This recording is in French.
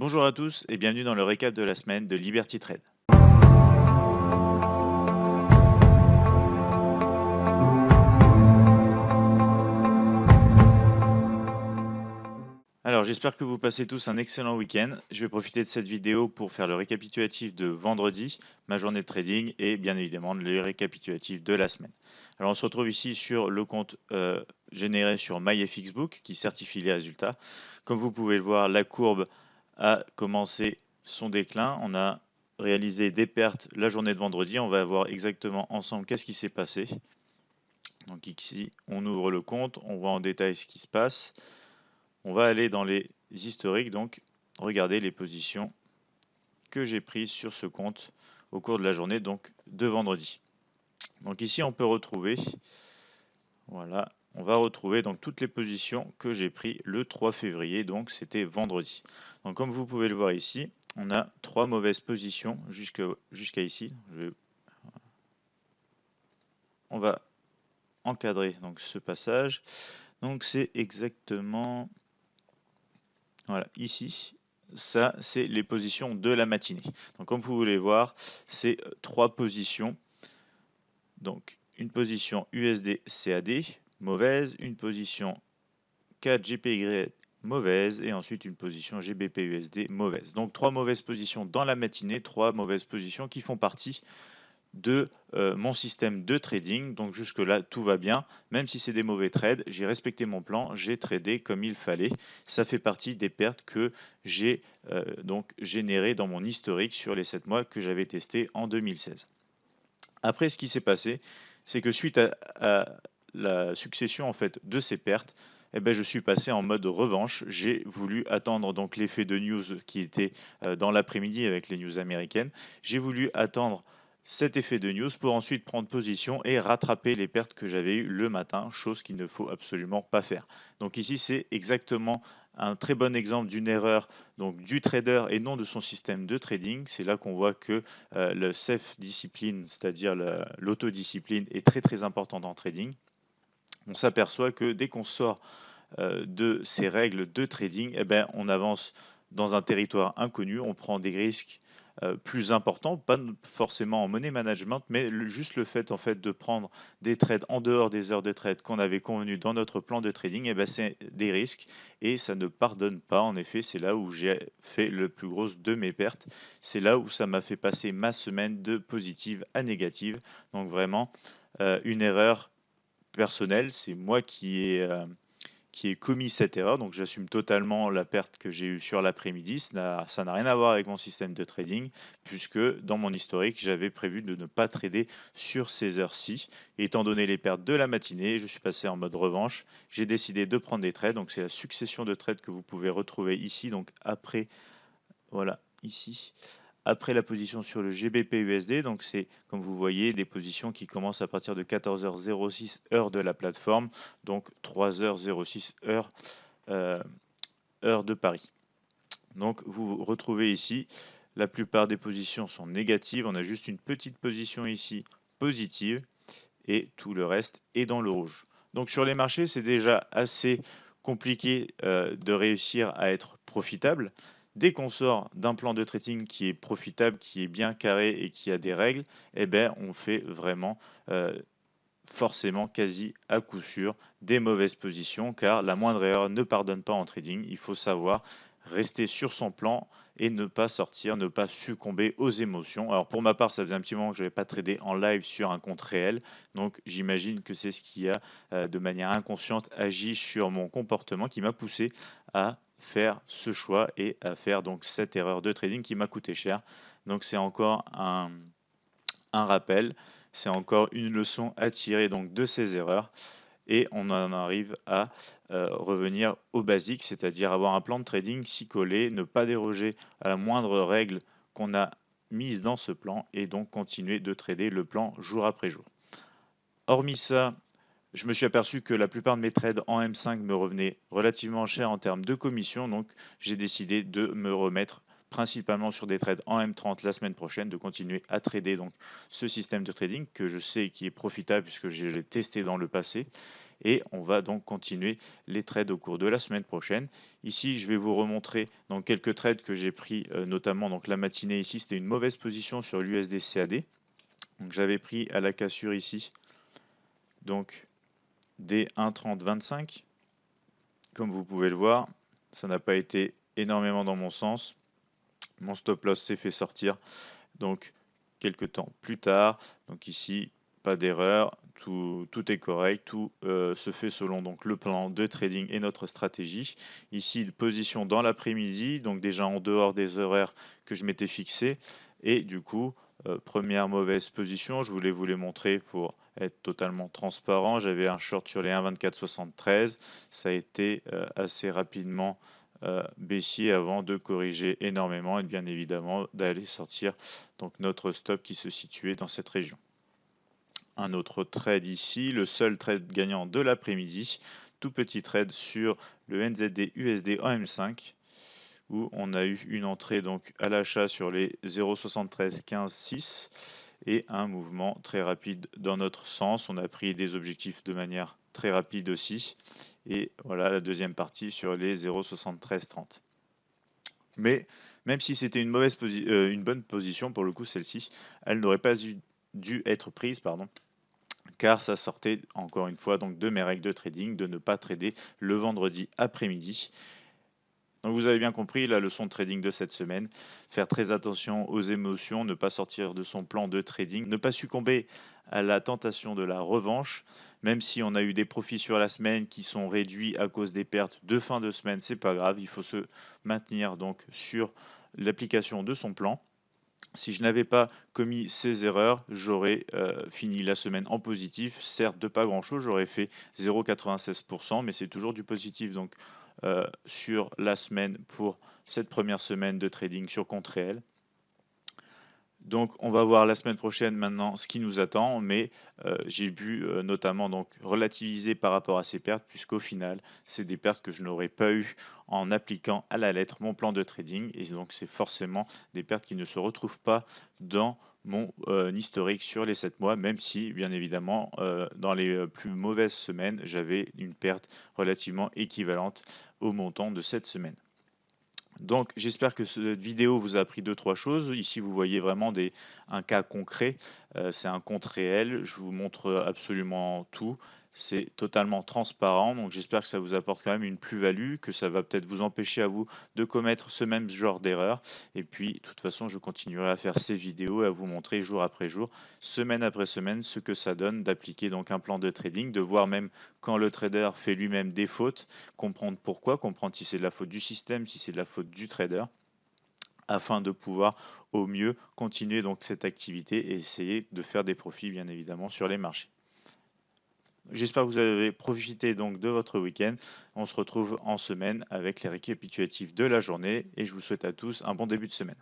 Bonjour à tous et bienvenue dans le récap de la semaine de Liberty Trade. Alors j'espère que vous passez tous un excellent week-end. Je vais profiter de cette vidéo pour faire le récapitulatif de vendredi, ma journée de trading et bien évidemment le récapitulatif de la semaine. Alors on se retrouve ici sur le compte généré sur MyFXBook qui certifie les résultats. Comme vous pouvez le voir, la courbe a commencé son déclin. On a réalisé des pertes la journée de vendredi. On va voir exactement ensemble qu'est-ce qui s'est passé. Donc ici, on ouvre le compte, on voit en détail ce qui se passe. On va aller dans les historiques, donc regarder les positions que j'ai prises sur ce compte au cours de la journée, donc de vendredi. Donc ici, on peut retrouver, voilà, on va retrouver donc toutes les positions que j'ai prises le 3 février, donc c'était vendredi. Donc comme vous pouvez le voir ici, on a 3 mauvaises positions jusqu'à ici. On va encadrer donc ce passage. Donc c'est exactement, voilà, ici. Ça, c'est les positions de la matinée. Donc, comme vous voulez voir, c'est 3 positions. Donc, une position USD CAD mauvaise, une position CAD GPY mauvaise et ensuite une position GBP USD mauvaise. Donc, 3 mauvaises positions dans la matinée, 3 mauvaises positions qui font partie de mon système de trading. Donc jusque-là, tout va bien. Même si c'est des mauvais trades, j'ai respecté mon plan, j'ai tradé comme il fallait. Ça fait partie des pertes que j'ai donc générées dans mon historique sur les 7 mois que j'avais testé en 2016. Après, ce qui s'est passé, c'est que suite à la succession en fait de ces pertes, eh ben, je suis passé en mode revanche. J'ai voulu attendre donc l'effet de news qui était dans l'après-midi avec les news américaines. J'ai voulu attendre cet effet de news pour ensuite prendre position et rattraper les pertes que j'avais eues le matin, chose qu'il ne faut absolument pas faire. Donc ici, c'est exactement un très bon exemple d'une erreur donc du trader et non de son système de trading. C'est là qu'on voit que le self-discipline, c'est-à-dire l'autodiscipline, est très très important en trading. On s'aperçoit que dès qu'on sort de ces règles de trading, eh ben, on avance dans un territoire inconnu, on prend des risques plus importants, pas forcément en money management, mais juste le fait en fait de prendre des trades en dehors des heures de trade qu'on avait convenu dans notre plan de trading, eh ben, c'est des risques et ça ne pardonne pas. En effet, c'est là où j'ai fait le plus gros de mes pertes. C'est là où ça m'a fait passer ma semaine de positive à négative. Donc vraiment une erreur personnelle, c'est moi qui ai commis cette erreur, donc j'assume totalement la perte que j'ai eue sur l'après-midi. Ça n'a rien à voir avec mon système de trading, puisque dans mon historique, j'avais prévu de ne pas trader sur ces heures-ci. Étant donné les pertes de la matinée, je suis passé en mode revanche. J'ai décidé de prendre des trades, donc c'est la succession de trades que vous pouvez retrouver ici, donc après, voilà, ici après la position sur le GBP USD. Donc c'est, comme vous voyez, des positions qui commencent à partir de 14h06 heure de la plateforme, donc 3h06 euh, heure de Paris. Donc vous retrouvez ici, la plupart des positions sont négatives. On a juste une petite position ici positive et tout le reste est dans le rouge. Donc sur les marchés, c'est déjà assez compliqué de réussir à être profitable. Dès qu'on sort d'un plan de trading qui est profitable, qui est bien carré et qui a des règles, eh ben, on fait vraiment forcément quasi à coup sûr des mauvaises positions car la moindre erreur ne pardonne pas en trading. Il faut savoir rester sur son plan et ne pas sortir, ne pas succomber aux émotions. Alors pour ma part, ça faisait un petit moment que je n'avais pas tradé en live sur un compte réel, donc j'imagine que c'est ce qui a de manière inconsciente agi sur mon comportement qui m'a poussé à faire ce choix et à faire donc cette erreur de trading qui m'a coûté cher. Donc c'est encore un rappel, c'est encore une leçon à tirer donc de ces erreurs et on en arrive à revenir au basique, c'est-à-dire avoir un plan de trading s'y coller, ne pas déroger à la moindre règle qu'on a mise dans ce plan et donc continuer de trader le plan jour après jour. Hormis ça, je me suis aperçu que la plupart de mes trades en M5 me revenaient relativement cher en termes de commission, donc j'ai décidé de me remettre principalement sur des trades en M30 la semaine prochaine, de continuer à trader donc ce système de trading que je sais qui est profitable puisque je l'ai testé dans le passé. Et on va donc continuer les trades au cours de la semaine prochaine. Ici, je vais vous remontrer donc quelques trades que j'ai pris, notamment donc la matinée ici, c'était une mauvaise position sur l'USD CAD. Donc j'avais pris à la cassure ici, donc des 1,3025. Comme vous pouvez le voir, ça n'a pas été énormément dans mon sens. Mon stop loss s'est fait sortir donc quelques temps plus tard. Donc ici, pas d'erreur, tout est correct, tout se fait selon donc le plan de trading et notre stratégie. Ici, position dans l'après-midi, donc déjà en dehors des horaires que je m'étais fixé. Et du coup, première mauvaise position, je voulais vous les montrer pour être totalement transparent. J'avais un short sur les 1,2473. Ça a été assez rapidement baissier avant de corriger énormément et bien évidemment d'aller sortir donc notre stop qui se situait dans cette région. Un autre trade ici, le seul trade gagnant de l'après-midi, tout petit trade sur le NZD USD en M5 où on a eu une entrée donc à l'achat sur les 0,7315,6 et un mouvement très rapide dans notre sens. On a pris des objectifs de manière très rapide aussi. Et voilà la deuxième partie sur les 0,7330. Mais même si c'était une bonne position, pour le coup, celle-ci, elle n'aurait pas dû être prise, pardon, car ça sortait encore une fois donc de mes règles de trading, de ne pas trader le vendredi après-midi. Donc vous avez bien compris la leçon de trading de cette semaine, faire très attention aux émotions, ne pas sortir de son plan de trading, ne pas succomber à la tentation de la revanche, même si on a eu des profits sur la semaine qui sont réduits à cause des pertes de fin de semaine, c'est pas grave, il faut se maintenir donc sur l'application de son plan. Si je n'avais pas commis ces erreurs, j'aurais fini la semaine en positif. Certes, de pas grand-chose, j'aurais fait 0,96%, mais c'est toujours du positif donc sur la semaine pour cette première semaine de trading sur compte réel. Donc on va voir la semaine prochaine maintenant ce qui nous attend, mais j'ai pu notamment donc relativiser par rapport à ces pertes, puisqu'au final, c'est des pertes que je n'aurais pas eues en appliquant à la lettre mon plan de trading, et donc c'est forcément des pertes qui ne se retrouvent pas dans mon historique sur les 7 mois, même si bien évidemment dans les plus mauvaises semaines, j'avais une perte relativement équivalente au montant de cette semaine. Donc j'espère que cette vidéo vous a appris 2-3 choses. Ici, vous voyez vraiment un cas concret, c'est un compte réel. Je vous montre absolument tout. C'est totalement transparent, donc j'espère que ça vous apporte quand même une plus-value, que ça va peut-être vous empêcher à vous de commettre ce même genre d'erreur. Et puis, de toute façon, je continuerai à faire ces vidéos et à vous montrer jour après jour, semaine après semaine, ce que ça donne d'appliquer donc un plan de trading, de voir même quand le trader fait lui-même des fautes, comprendre pourquoi, comprendre si c'est de la faute du système, si c'est de la faute du trader, afin de pouvoir au mieux continuer donc cette activité et essayer de faire des profits bien évidemment sur les marchés. J'espère que vous avez profité donc de votre week-end. On se retrouve en semaine avec les récapitulatifs de la journée et je vous souhaite à tous un bon début de semaine.